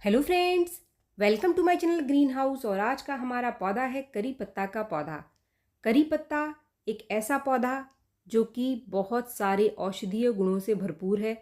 Hello friends, welcome to my channel green house. और आज का हमारा पौधा है करी पत्ता का पौधा। करी पत्ता एक ऐसा पौधा जो कि बहुत सारे औषधीय गुणों से भरपूर है।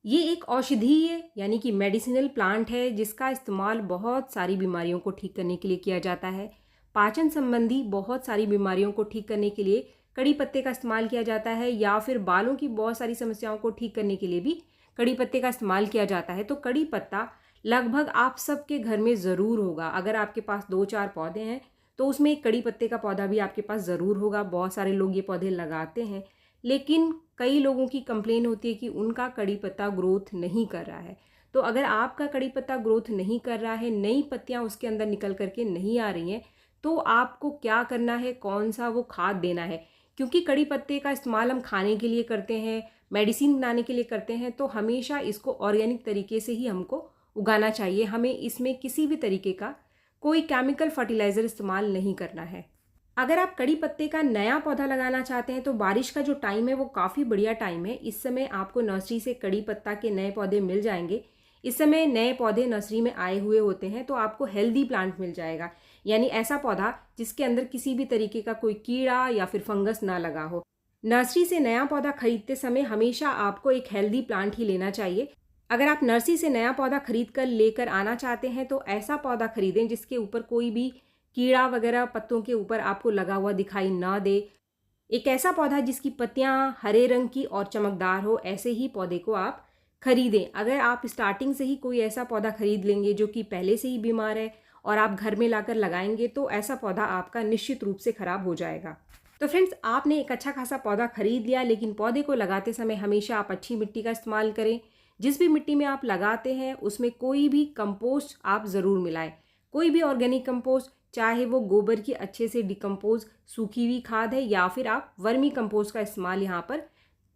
ये एक औषधीय यानी कि मेडिसिनल प्लांट है जिसका इस्तेमाल बहुत सारी बीमारियों को ठीक करने के लिए किया जाता है। पाचन संबंधी बहुत सारी बीमारियों को ठीक करने के लिए कड़ी पत्ते का इस्तेमाल किया जाता है, या फिर बालों की बहुत सारी समस्याओं को ठीक करने के लिए भी कड़ी पत्ते का इस्तेमाल किया जाता है। तो कड़ी पत्ता लगभग आप सबके घर में ज़रूर होगा। अगर आपके पास 2-4 पौधे हैं तो उसमें एक कड़ी पत्ते का पौधा भी आपके पास ज़रूर होगा। बहुत सारे लोग ये पौधे लगाते हैं, लेकिन कई लोगों की कंप्लेन होती है कि उनका कड़ी पत्ता ग्रोथ नहीं कर रहा है। तो अगर आपका कड़ी पत्ता ग्रोथ नहीं कर रहा है, नई पत्तियां उसके अंदर निकल करके नहीं आ रही हैं, तो आपको क्या करना है, कौन सा वो खाद देना है। क्योंकि कड़ी पत्ते का इस्तेमाल हम खाने के लिए करते हैं, मेडिसिन बनाने के लिए करते हैं, तो हमेशा इसको ऑर्गेनिक तरीके से ही हमको उगाना चाहिए। हमें इसमें किसी भी तरीके का कोई केमिकल फर्टिलाइज़र इस्तेमाल नहीं करना है। अगर आप कड़ी पत्ते का नया पौधा लगाना चाहते हैं तो बारिश का जो टाइम है वो काफ़ी बढ़िया टाइम है। इस समय आपको नर्सरी से कड़ी पत्ता के नए पौधे मिल जाएंगे। इस समय नए पौधे नर्सरी में आए हुए होते हैं, तो आपको हेल्दी प्लांट मिल जाएगा, यानी ऐसा पौधा जिसके अंदर किसी भी तरीके का कोई कीड़ा या फिर फंगस ना लगा हो। नर्सरी से नया पौधा खरीदते समय हमेशा आपको एक हेल्दी प्लांट ही लेना चाहिए। अगर आप नर्सरी से नया पौधा खरीद कर लेकर आना चाहते हैं तो ऐसा पौधा खरीदें जिसके ऊपर कोई भी कीड़ा वगैरह पत्तों के ऊपर आपको लगा हुआ दिखाई ना दे। एक ऐसा पौधा जिसकी पत्तियां हरे रंग की और चमकदार हो, ऐसे ही पौधे को आप खरीदें। अगर आप स्टार्टिंग से ही कोई ऐसा पौधा खरीद लेंगे जो कि पहले से ही बीमार है और आप घर में लाकर लगाएंगे, तो ऐसा पौधा आपका निश्चित रूप से खराब हो जाएगा। तो फ्रेंड्स, आपने एक अच्छा खासा पौधा खरीद लिया, लेकिन पौधे को लगाते समय हमेशा आप अच्छी मिट्टी का इस्तेमाल करें। जिस भी मिट्टी में आप लगाते हैं उसमें कोई भी कंपोस्ट आप ज़रूर मिलाएं। कोई भी ऑर्गेनिक कंपोस्ट, चाहे वो गोबर की अच्छे से डिकम्पोज सूखी हुई खाद है, या फिर आप वर्मी कंपोस्ट का इस्तेमाल यहाँ पर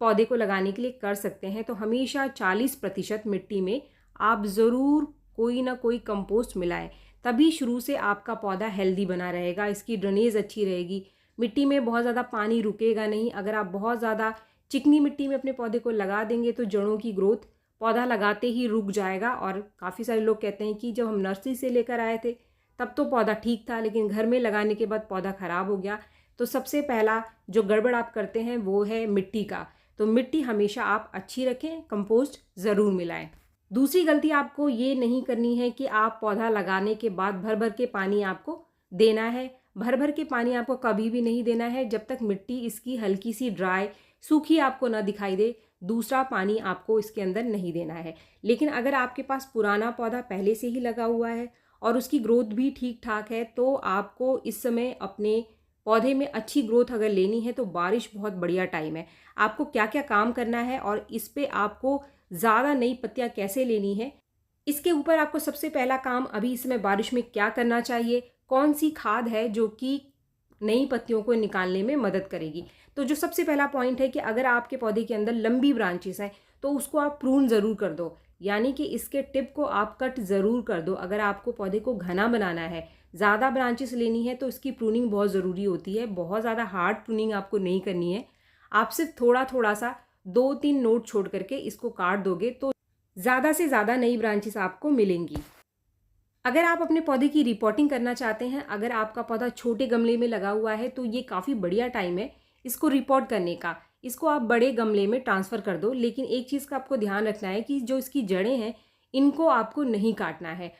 पौधे को लगाने के लिए कर सकते हैं। तो हमेशा 40% मिट्टी में आप ज़रूर कोई ना कोई कंपोस्ट मिलाएं, तभी शुरू से आपका पौधा हेल्दी बना रहेगा, इसकी ड्रेनेज अच्छी रहेगी, मिट्टी में बहुत ज़्यादा पानी रुकेगा नहीं। अगर आप बहुत ज़्यादा चिकनी मिट्टी में अपने पौधे को लगा देंगे तो जड़ों की ग्रोथ पौधा लगाते ही रुक जाएगा। और काफ़ी सारे लोग कहते हैं कि जब हम नर्सरी से लेकर आए थे तब तो पौधा ठीक था, लेकिन घर में लगाने के बाद पौधा ख़राब हो गया। तो सबसे पहला जो गड़बड़ आप करते हैं वो है मिट्टी का। तो मिट्टी हमेशा आप अच्छी रखें, कंपोस्ट ज़रूर मिलाएं। दूसरी गलती आपको ये नहीं करनी है कि आप पौधा लगाने के बाद भर भर के पानी आपको देना है। भर भर के पानी आपको कभी भी नहीं देना है जब तक मिट्टी इसकी हल्की सी ड्राई सूखी आपको ना दिखाई दे। दूसरा पानी आपको इसके अंदर नहीं देना है। लेकिन अगर आपके पास पुराना पौधा पहले से ही लगा हुआ है और उसकी ग्रोथ भी ठीक ठाक है, तो आपको इस समय अपने पौधे में अच्छी ग्रोथ अगर लेनी है तो बारिश बहुत बढ़िया टाइम है। आपको क्या क्या काम करना है और इस पे आपको ज़्यादा नई पत्तियाँ कैसे लेनी है, इसके ऊपर आपको सबसे पहला काम अभी इस समय बारिश में क्या करना चाहिए, कौन सी खाद है जो कि नई पत्तियों को निकालने में मदद करेगी। तो जो सबसे पहला पॉइंट है कि अगर आपके पौधे के अंदर लंबी ब्रांचेस हैं तो उसको आप प्रून ज़रूर कर दो, यानी कि इसके टिप को आप कट ज़रूर कर दो। अगर आपको पौधे को घना बनाना है, ज़्यादा ब्रांचेस लेनी है, तो इसकी प्रूनिंग बहुत ज़रूरी होती है। बहुत ज़्यादा हार्ड प्रूनिंग आपको नहीं करनी है। आप सिर्फ थोड़ा थोड़ा सा 2-3 नोट छोड़ करके इसको काट दोगे तो ज़्यादा से ज़्यादा नई ब्रांचेस आपको मिलेंगी। अगर आप अपने पौधे की रिपोर्टिंग करना चाहते हैं, अगर आपका पौधा छोटे गमले में लगा हुआ है तो ये काफ़ी बढ़िया टाइम है इसको रिपोर्ट करने का। इसको आप बड़े गमले में ट्रांसफ़र कर दो, लेकिन एक चीज़ का आपको ध्यान रखना है कि जो इसकी जड़ें हैं इनको आपको नहीं काटना है।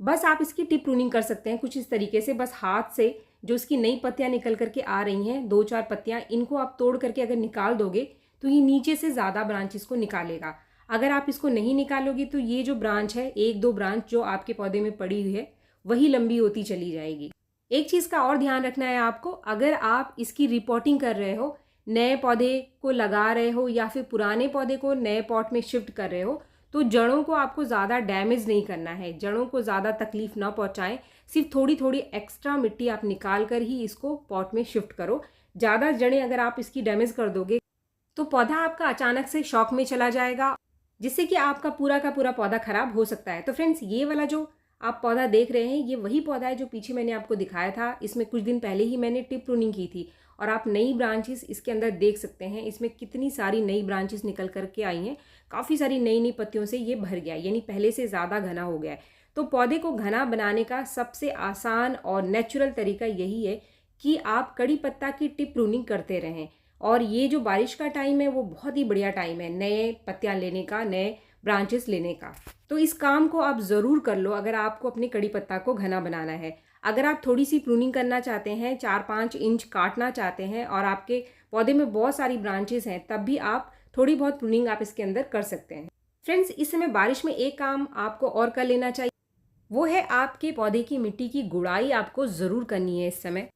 बस आप इसकी टिप प्रूनिंग कर सकते हैं कुछ इस तरीके से, बस हाथ से जो इसकी नई पत्तियां निकल करके आ रही हैं, 2-4 पत्तियां, इनको आप तोड़ करके अगर निकाल दोगे तो ये नीचे से ज़्यादा ब्रांचेस को निकालेगा। अगर आप इसको नहीं निकालोगे तो ये जो ब्रांच है, 1-2 ब्रांच जो आपके पौधे में पड़ी हुई है, वही लंबी होती चली जाएगी। एक चीज़ का और ध्यान रखना है आपको, अगर आप इसकी रिपोर्टिंग कर रहे हो, नए पौधे को लगा रहे हो या फिर पुराने पौधे को नए पॉट में शिफ्ट कर रहे हो, तो जड़ों को आपको ज़्यादा डैमेज नहीं करना है, जड़ों को ज़्यादा तकलीफ ना पहुँचाएं। सिर्फ थोड़ी थोड़ी एक्स्ट्रा मिट्टी आप निकाल कर ही इसको पॉट में शिफ्ट करो। ज़्यादा जड़ें अगर आप इसकी डैमेज कर दोगे तो पौधा आपका अचानक से शॉक में चला जाएगा, जिससे कि आपका पूरा का पूरा पौधा खराब हो सकता है। तो फ्रेंड्स, ये वाला जो आप पौधा देख रहे हैं, ये वही पौधा है जो पीछे मैंने आपको दिखाया था। इसमें कुछ दिन पहले ही मैंने टिप प्रूनिंग की थी और आप नई ब्रांचेस इसके अंदर देख सकते हैं। इसमें कितनी सारी नई ब्रांचेस निकल करके आई हैं। काफ़ी सारी नई नई पत्तियों से ये भर गया है, यानी पहले से ज़्यादा घना हो गया है। तो पौधे को घना बनाने का सबसे आसान और नेचुरल तरीका यही है कि आप कड़ी पत्ता की टिप प्रूनिंग करते रहें। और ये जो बारिश का टाइम है वो बहुत ही बढ़िया टाइम है नए पत्तियां लेने का, नए ब्रांचेस लेने का। तो इस काम को आप ज़रूर कर लो अगर आपको अपने कड़ी पत्ता को घना बनाना है। अगर आप थोड़ी सी प्रूनिंग करना चाहते हैं, 4-5 इंच काटना चाहते हैं और आपके पौधे में बहुत सारी ब्रांचेस हैं, तब भी आप थोड़ी बहुत प्रूनिंग आप इसके अंदर कर सकते हैं। फ्रेंड्स, इस समय बारिश में एक काम आपको और कर लेना चाहिए, वो है आपके पौधे की मिट्टी की गुड़ाई आपको ज़रूर करनी है इस समय।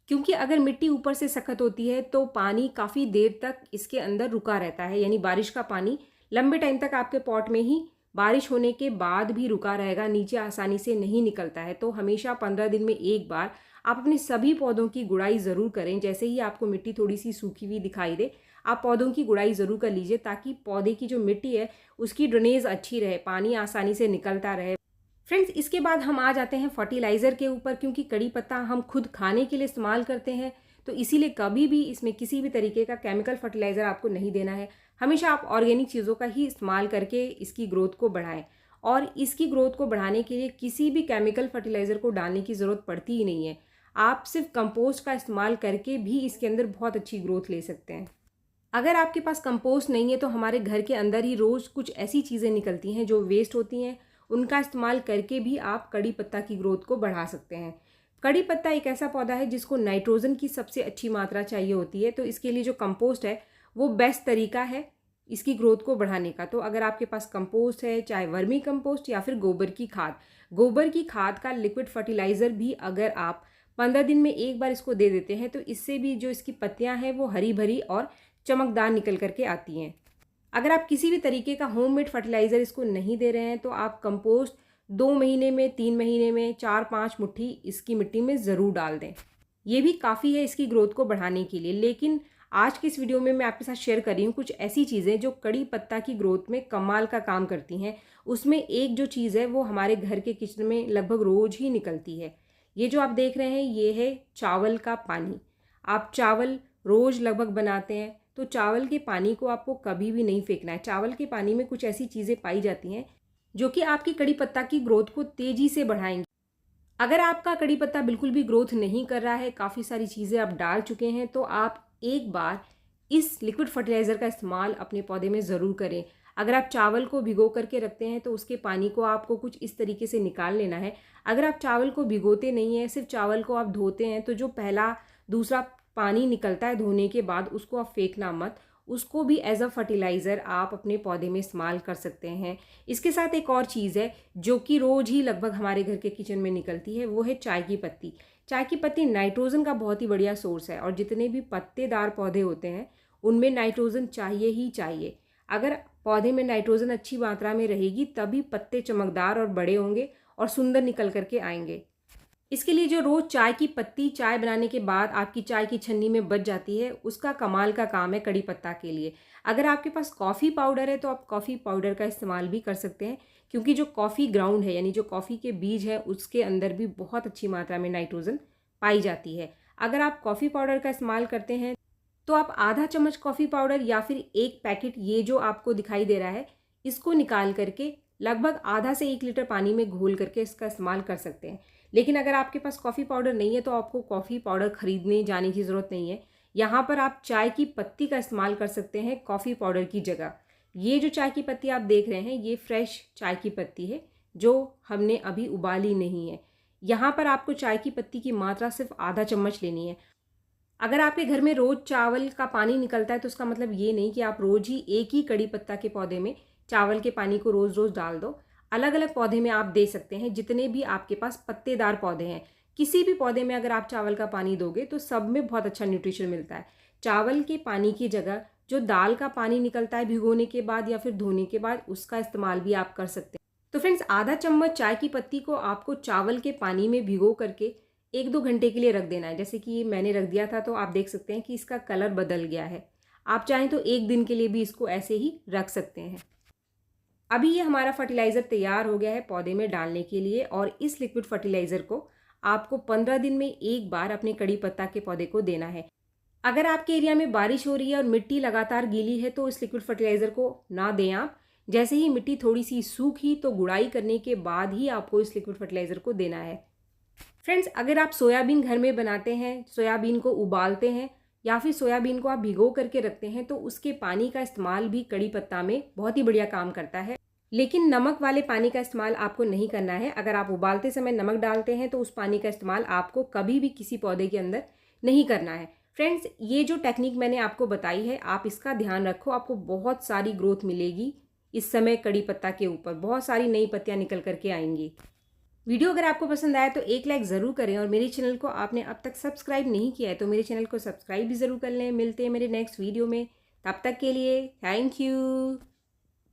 क्योंकि अगर मिट्टी ऊपर से सख्त होती है तो पानी काफ़ी देर तक इसके अंदर रुका रहता है, यानी बारिश का पानी लंबे टाइम तक आपके पॉट में ही बारिश होने के बाद भी रुका रहेगा, नीचे आसानी से नहीं निकलता है। तो हमेशा 15 दिन में एक बार आप अपने सभी पौधों की गुड़ाई ज़रूर करें। जैसे ही आपको मिट्टी थोड़ी सी सूखी हुई दिखाई दे, आप पौधों की गुड़ाई ज़रूर कर लीजिए, ताकि पौधे की जो मिट्टी है उसकी ड्रेनेज अच्छी रहे, पानी आसानी से निकलता रहे। फ्रेंड्स, इसके बाद हम आ जाते हैं फर्टिलाइज़र के ऊपर। क्योंकि कड़ी पत्ता हम खुद खाने के लिए इस्तेमाल करते हैं, तो इसीलिए कभी भी इसमें किसी भी तरीके का केमिकल फर्टिलाइज़र आपको नहीं देना है। हमेशा आप ऑर्गेनिक चीज़ों का ही इस्तेमाल करके इसकी ग्रोथ को बढ़ाएं। और इसकी ग्रोथ को बढ़ाने के लिए किसी भी केमिकल फर्टिलाइज़र को डालने की ज़रूरत पड़ती ही नहीं है। आप सिर्फ कंपोस्ट का इस्तेमाल करके भी इसके अंदर बहुत अच्छी ग्रोथ ले सकते हैं। अगर आपके पास कंपोस्ट नहीं है तो हमारे घर के अंदर ही रोज़ कुछ ऐसी चीज़ें निकलती हैं जो वेस्ट होती हैं, उनका इस्तेमाल करके भी आप कड़ी पत्ता की ग्रोथ को बढ़ा सकते हैं। कड़ी पत्ता एक ऐसा पौधा है जिसको नाइट्रोजन की सबसे अच्छी मात्रा चाहिए होती है, तो इसके लिए जो कंपोस्ट है वो बेस्ट तरीका है इसकी ग्रोथ को बढ़ाने का। तो अगर आपके पास कंपोस्ट है, चाहे वर्मी कंपोस्ट या फिर गोबर की खाद का लिक्विड फर्टिलाइज़र भी अगर आप 15 दिन में एक बार इसको दे देते हैं, तो इससे भी जो इसकी पत्तियां हैं वो हरी भरी और चमकदार निकल करके आती हैं। अगर आप किसी भी तरीके का होममेड फर्टिलाइज़र इसको नहीं दे रहे हैं, तो आप कंपोस्ट 2 महीने में, 3 महीने में 4-5 मुट्ठी इसकी मिट्टी में ज़रूर डाल दें। ये भी काफ़ी है इसकी ग्रोथ को बढ़ाने के लिए। लेकिन आज की इस वीडियो में मैं आपके साथ शेयर कर रही हूँ कुछ ऐसी चीज़ें जो कड़ी पत्ता की ग्रोथ में कमाल का काम करती हैं। उसमें एक जो चीज़ है वो हमारे घर के किचन में लगभग रोज़ ही निकलती है। ये जो आप देख रहे हैं ये है चावल का पानी। आप चावल रोज़ लगभग बनाते हैं, तो चावल के पानी को आपको कभी भी नहीं फेंकना है। चावल के पानी में कुछ ऐसी चीज़ें पाई जाती हैं जो कि आपकी कड़ी पत्ता की ग्रोथ को तेज़ी से बढ़ाएंगी। अगर आपका कड़ी पत्ता बिल्कुल भी ग्रोथ नहीं कर रहा है, काफ़ी सारी चीज़ें आप डाल चुके हैं, तो आप एक बार इस लिक्विड फर्टिलाइज़र का इस्तेमाल अपने पौधे में ज़रूर करें। अगर आप चावल को भिगो करके रखते हैं तो उसके पानी को आपको कुछ इस तरीके से निकाल लेना है। अगर आप चावल को भिगोते नहीं हैं, सिर्फ चावल को आप धोते हैं, तो जो पहला दूसरा पानी निकलता है धोने के बाद, उसको आप फेंकना मत। उसको भी एज अ फर्टिलाइज़र आप अपने पौधे में इस्तेमाल कर सकते हैं। इसके साथ एक और चीज़ है जो कि रोज़ ही लगभग हमारे घर के किचन में निकलती है, वो है चाय की पत्ती। चाय की पत्ती नाइट्रोजन का बहुत ही बढ़िया सोर्स है और जितने भी पत्तेदार पौधे होते हैं उनमें नाइट्रोजन चाहिए ही चाहिए। अगर पौधे में नाइट्रोजन अच्छी मात्रा में रहेगी तभी पत्ते चमकदार और बड़े होंगे और सुंदर निकल करके आएंगे। इसके लिए जो रोज़ चाय की पत्ती चाय बनाने के बाद आपकी चाय की छन्नी में बच जाती है, उसका कमाल का काम है कड़ी पत्ता के लिए। अगर आपके पास कॉफ़ी पाउडर है तो आप कॉफ़ी पाउडर का इस्तेमाल भी कर सकते हैं, क्योंकि जो कॉफ़ी ग्राउंड है यानी जो कॉफ़ी के बीज है उसके अंदर भी बहुत अच्छी मात्रा में नाइट्रोजन पाई जाती है। अगर आप कॉफ़ी पाउडर का इस्तेमाल करते हैं तो आप आधा चम्मच कॉफ़ी पाउडर या फिर एक पैकेट, ये जो आपको दिखाई दे रहा है, इसको निकाल करके लगभग आधा से 1 लीटर पानी में घोल करके इसका इस्तेमाल कर सकते हैं। लेकिन अगर आपके पास कॉफ़ी पाउडर नहीं है तो आपको कॉफ़ी पाउडर ख़रीदने जाने की ज़रूरत नहीं है। यहाँ पर आप चाय की पत्ती का इस्तेमाल कर सकते हैं कॉफ़ी पाउडर की जगह। ये जो चाय की पत्ती आप देख रहे हैं ये फ्रेश चाय की पत्ती है जो हमने अभी उबाली नहीं है। यहाँ पर आपको चाय की पत्ती की मात्रा सिर्फ आधा चम्मच लेनी है। अगर आपके घर में रोज़ चावल का पानी निकलता है तो उसका मतलब ये नहीं कि आप रोज़ ही एक ही कड़ी पत्ता के पौधे में चावल के पानी को रोज़ रोज़ डाल दो। अलग अलग पौधे में आप दे सकते हैं, जितने भी आपके पास पत्तेदार पौधे हैं। किसी भी पौधे में अगर आप चावल का पानी दोगे तो सब में बहुत अच्छा न्यूट्रिशन मिलता है। चावल के पानी की जगह जो दाल का पानी निकलता है भिगोने के बाद या फिर धोने के बाद, उसका इस्तेमाल भी आप कर सकते हैं। तो फ्रेंड्स, आधा चम्मच चाय की पत्ती को आपको चावल के पानी में भिगो करके 1-2 घंटे के लिए रख देना है। जैसे कि मैंने रख दिया था तो आप देख सकते हैं कि इसका कलर बदल गया है। आप चाहें तो 1 दिन के लिए भी इसको ऐसे ही रख सकते हैं। अभी ये हमारा फर्टिलाइज़र तैयार हो गया है पौधे में डालने के लिए, और इस लिक्विड फर्टिलाइज़र को आपको 15 दिन में एक बार अपने कड़ी पत्ता के पौधे को देना है। अगर आपके एरिया में बारिश हो रही है और मिट्टी लगातार गीली है तो इस लिक्विड फर्टिलाइज़र को ना दें आप। जैसे ही मिट्टी थोड़ी सी सूखी तो गुड़ाई करने के बाद ही आपको इस लिक्विड फर्टिलाइज़र को देना है। फ्रेंड्स, अगर आप सोयाबीन घर में बनाते हैं, सोयाबीन को उबालते हैं या फिर सोयाबीन को आप भिगो करके रखते हैं तो उसके पानी का इस्तेमाल भी कड़ी पत्ता में बहुत ही बढ़िया काम करता है। लेकिन नमक वाले पानी का इस्तेमाल आपको नहीं करना है। अगर आप उबालते समय नमक डालते हैं तो उस पानी का इस्तेमाल आपको कभी भी किसी पौधे के अंदर नहीं करना है। फ्रेंड्स, ये जो टेक्निक मैंने आपको बताई है, आप इसका ध्यान रखो, आपको बहुत सारी ग्रोथ मिलेगी। इस समय कड़ी पत्ता के ऊपर बहुत सारी नई पत्तियां निकल करके आएंगी। वीडियो अगर आपको पसंद आया तो एक लाइक ज़रूर करें और मेरे चैनल को आपने अब तक सब्सक्राइब नहीं किया है तो मेरे चैनल को सब्सक्राइब भी ज़रूर कर लें। मिलते हैं मेरे नेक्स्ट वीडियो में, तब तक के लिए थैंक यू।